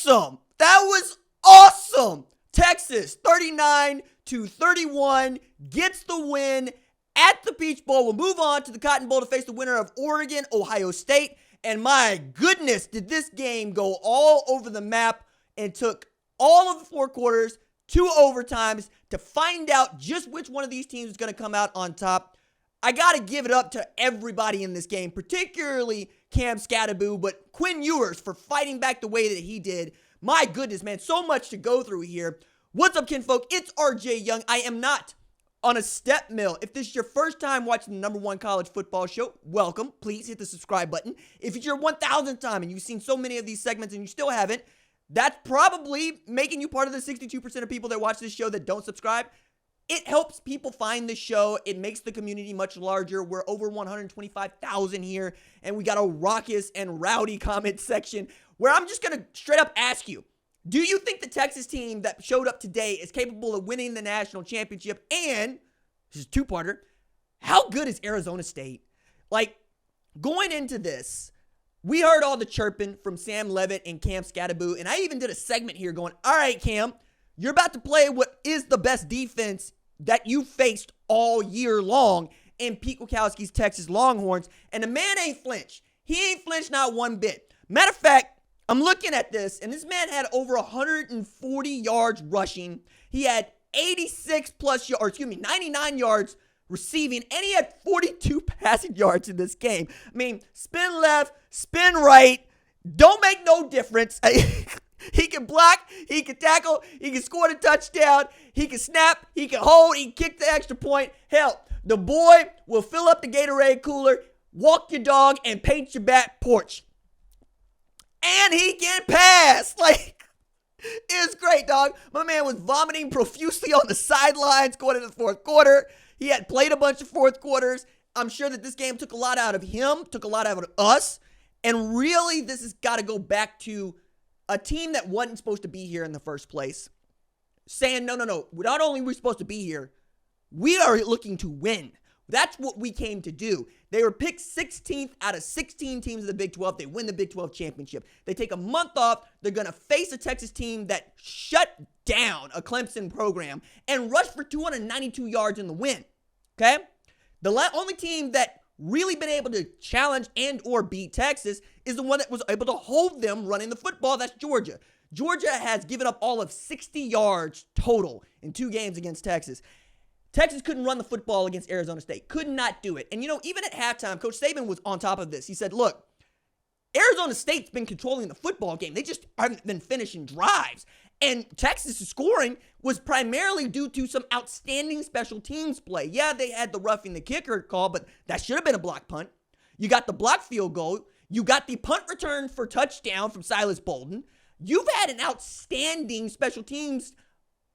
awesome. That was awesome. Texas, 39-31, gets the win at the Peach Bowl. We'll move on to the Cotton Bowl to face the winner of Oregon, Ohio State. And my goodness, did this game go all over the map and took all of the four quarters, 2 overtimes to find out just which one of these teams is going to come out on top. I got to give it up to everybody in this game, particularly Cam Skattebo, but Quinn Ewers for fighting back the way that he did. My goodness, man, so much to go through here. What's up, kinfolk? It's RJ Young. I am not on a step mill. If this is your first time watching the #1 college football show, welcome. Please hit the subscribe button. If it's your 1,000th time and you've seen so many of these segments and you still haven't, that's probably making you part of the 62% of people that watch this show that don't subscribe. It helps people find the show. It makes the community much larger. We're over 125,000 here, and we got a raucous and rowdy comment section where I'm just going to straight up ask you, do you think the Texas team that showed up today is capable of winning the national championship? And, this is a two-parter, how good is Arizona State? Like, going into this, we heard all the chirping from Sam Levitt and Cam Skattebo, and I even did a segment here going, all right, Cam, you're about to play what is the best defense that you faced all year long in Pete Kwiatkowski's Texas Longhorns, and the man ain't flinched. He ain't flinched not one bit. Matter of fact, I'm looking at this, and this man had over 140 yards rushing. He had 99 yards receiving, and he had 42 passing yards in this game. I mean, spin left, spin right, don't make no difference. He can block, he can tackle, he can score the touchdown, he can snap, he can hold, he can kick the extra point. Hell, the boy will fill up the Gatorade cooler, walk your dog, and paint your back porch. And he can pass. Like, it was great, dog. My man was vomiting profusely on the sidelines going into the fourth quarter. He had played a bunch of fourth quarters. I'm sure that this game took a lot out of him, took a lot out of us. And really, this has got to go back to a team that wasn't supposed to be here in the first place. Saying, no. Not only are we supposed to be here, we are looking to win. That's what we came to do. They were picked 16th out of 16 teams of the Big 12. They win the Big 12 championship. They take a month off. They're going to face a Texas team that shut down a Clemson program and rushed for 292 yards in the win. Okay? The only team that really been able to challenge and or beat Texas is the one that was able to hold them running the football. That's Georgia. Georgia has given up all of 60 yards total in 2 games against Texas. Texas couldn't run the football against Arizona State. Could not do it. And, even at halftime, Coach Saban was on top of this. He said, look, Arizona State's been controlling the football game. They just haven't been finishing drives. And Texas' scoring was primarily due to some outstanding special teams play. Yeah, they had the roughing the kicker call, but that should have been a block punt. You got the block field goal. You got the punt return for touchdown from Silas Bolden. You've had an outstanding special teams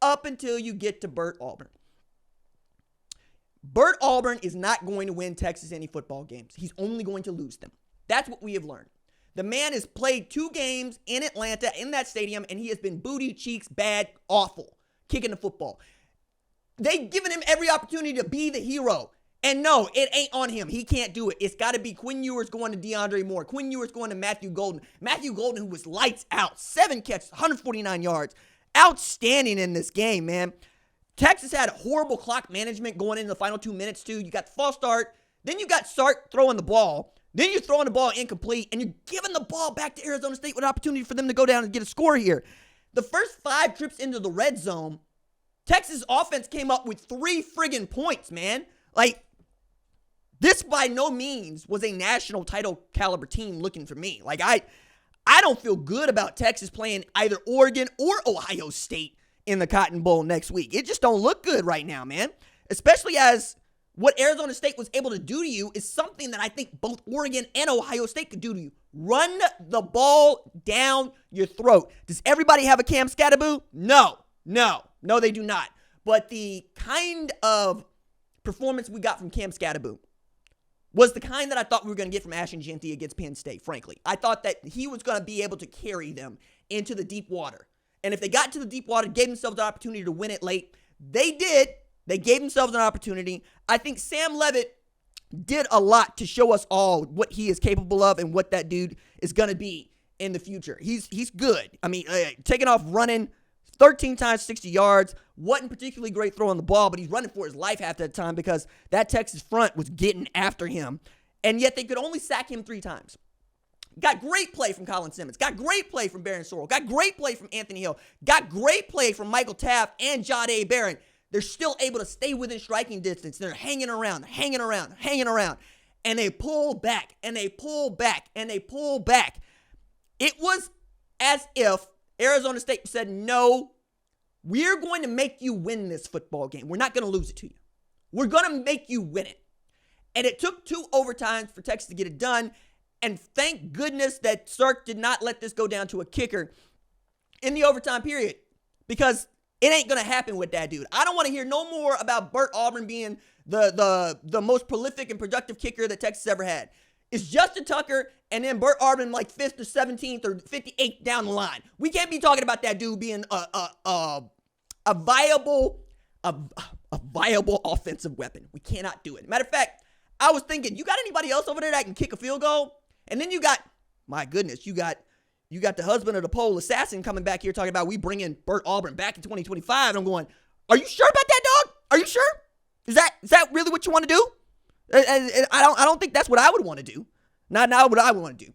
up until you get to Bert Auburn. Bert Auburn is not going to win Texas any football games. He's only going to lose them. That's what we have learned. The man has played 2 games in Atlanta, in that stadium, and he has been booty cheeks, bad, awful, kicking the football. They've given him every opportunity to be the hero. And no, it ain't on him. He can't do it. It's got to be Quinn Ewers going to DeAndre Moore. Quinn Ewers going to Matthew Golden. Matthew Golden, who was lights out. 7 catches, 149 yards. Outstanding in this game, man. Texas had horrible clock management going into the final 2 minutes, too. You got the false start. Then you got Sark throwing the ball. Then you're throwing the ball incomplete, and you're giving the ball back to Arizona State with an opportunity for them to go down and get a score here. The first 5 trips into the red zone, Texas offense came up with 3 friggin' points, man. Like, this by no means was a national title caliber team looking for me. Like, I don't feel good about Texas playing either Oregon or Ohio State in the Cotton Bowl next week. It just don't look good right now, man. Especially as what Arizona State was able to do to you is something that I think both Oregon and Ohio State could do to you. Run the ball down your throat. Does everybody have a Cam Skattebo? No, they do not. But the kind of performance we got from Cam Skattebo was the kind that I thought we were going to get from Ashton Jeanty against Penn State, frankly. I thought that he was going to be able to carry them into the deep water. And if they got to the deep water, gave themselves an opportunity to win it late, they did. They gave themselves an opportunity. I think Sam Levitt did a lot to show us all what he is capable of and what that dude is going to be. in the future. He's good. I mean, taking off running 13 times 60 yards. Wasn't particularly great throwing the ball, but he's running for his life half that time because that Texas front was getting after him. And yet they could only sack him 3 times. Got great play from Colin Simmons. Got great play from Barron Sorrell. Got great play from Anthony Hill. Got great play from Michael Taft and Jahdae Barron. They're still able to stay within striking distance. They're hanging around. And they pull back, and they pull back, and they pull back. It was as if Arizona State said, no, we're going to make you win this football game. We're not going to lose it to you. We're going to make you win it. And it took 2 overtimes for Texas to get it done. And thank goodness that Sark did not let this go down to a kicker in the overtime period, because it ain't going to happen with that dude. I don't want to hear no more about Bert Auburn being the most prolific and productive kicker that Texas ever had. It's Justin Tucker and then Bert Auburn like 5th or 17th or 58th down the line. We can't be talking about that dude being a viable offensive weapon. We cannot do it. Matter of fact, I was thinking, you got anybody else over there that can kick a field goal? And then you got, my goodness, you got the husband of the pole assassin coming back here talking about we bringing Bert Auburn back in 2025. And I'm going, are you sure about that, dog? Are you sure? Is that really what you want to do? I don't think that's what I would want to do. Not what I would want to do.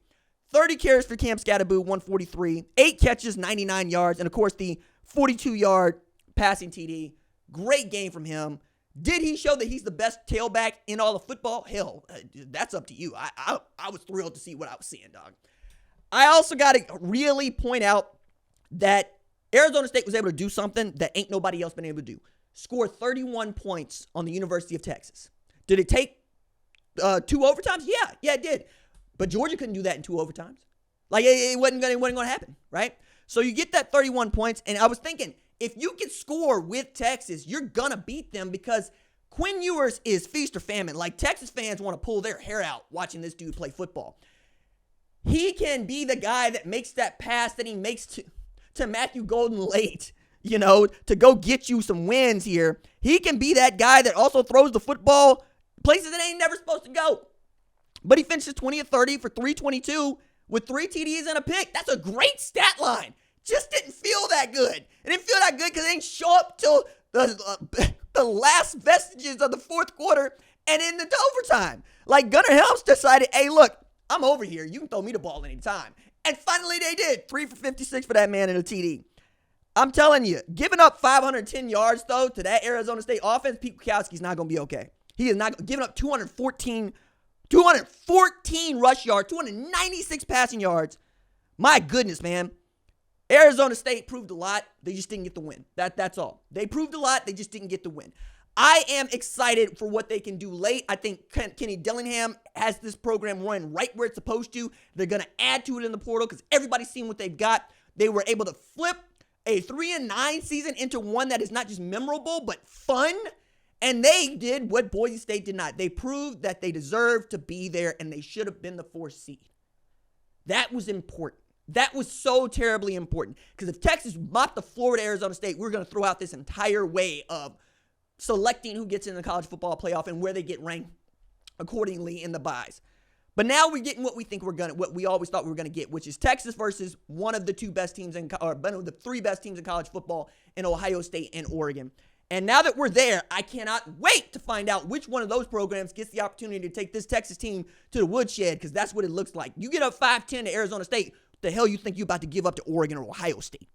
30 carries for Cam Skattebo, 143, 8 catches, 99 yards, and of course the 42-yard passing TD. Great game from him. Did he show that he's the best tailback in all of football? Hell, that's up to you. I was thrilled to see what I was seeing, dog. I also got to really point out that Arizona State was able to do something that ain't nobody else been able to do. Score 31 points on the University of Texas. Did it take 2 overtimes? Yeah, it did. But Georgia couldn't do that in 2 overtimes. Like, it wasn't going to happen, right? So you get that 31 points, and I was thinking, if you can score with Texas, you're going to beat them because Quinn Ewers is feast or famine. Like, Texas fans want to pull their hair out watching this dude play football. He can be the guy that makes that pass that he makes to Matthew Golden late, to go get you some wins here. He can be that guy that also throws the football places it ain't never supposed to go. But he finishes 20 of 30 for 322 with 3 TDs and a pick. That's a great stat line. Just didn't feel that good. It didn't feel that good because it didn't show up till the last vestiges of the fourth quarter and in the overtime. Like, Gunnar Helms decided, hey, look, I'm over here. You can throw me the ball anytime. And finally they did. 3 for 56 for that man in a TD. I'm telling you, giving up 510 yards, though, to that Arizona State offense, Pete Kwiatkowski's not going to be okay. He is not giving up 214 rush yards, 296 passing yards. My goodness, man. Arizona State proved a lot. They just didn't get the win. That's all. They proved a lot. They just didn't get the win. I am excited for what they can do late. I think Kenny Dillingham has this program running right where it's supposed to. They're going to add to it in the portal because everybody's seen what they've got. They were able to flip a 3-9 season into one that is not just memorable, but fun. And they did what Boise State did not. They proved that they deserved to be there, and they should have been the 4th seed. That was important. That was so terribly important. Because if Texas mopped the floor with Arizona State, we're going to throw out this entire way of selecting who gets in the college football playoff and where they get ranked accordingly in the buys. But now we're getting what we always thought we were going to get, which is Texas versus one of the 2 best teams or one of the 3 best teams in college football in Ohio State and Oregon. And now that we're there, I cannot wait to find out which one of those programs gets the opportunity to take this Texas team to the woodshed, because that's what it looks like. You get up 5-10 to Arizona State, what the hell you think you're about to give up to Oregon or Ohio State?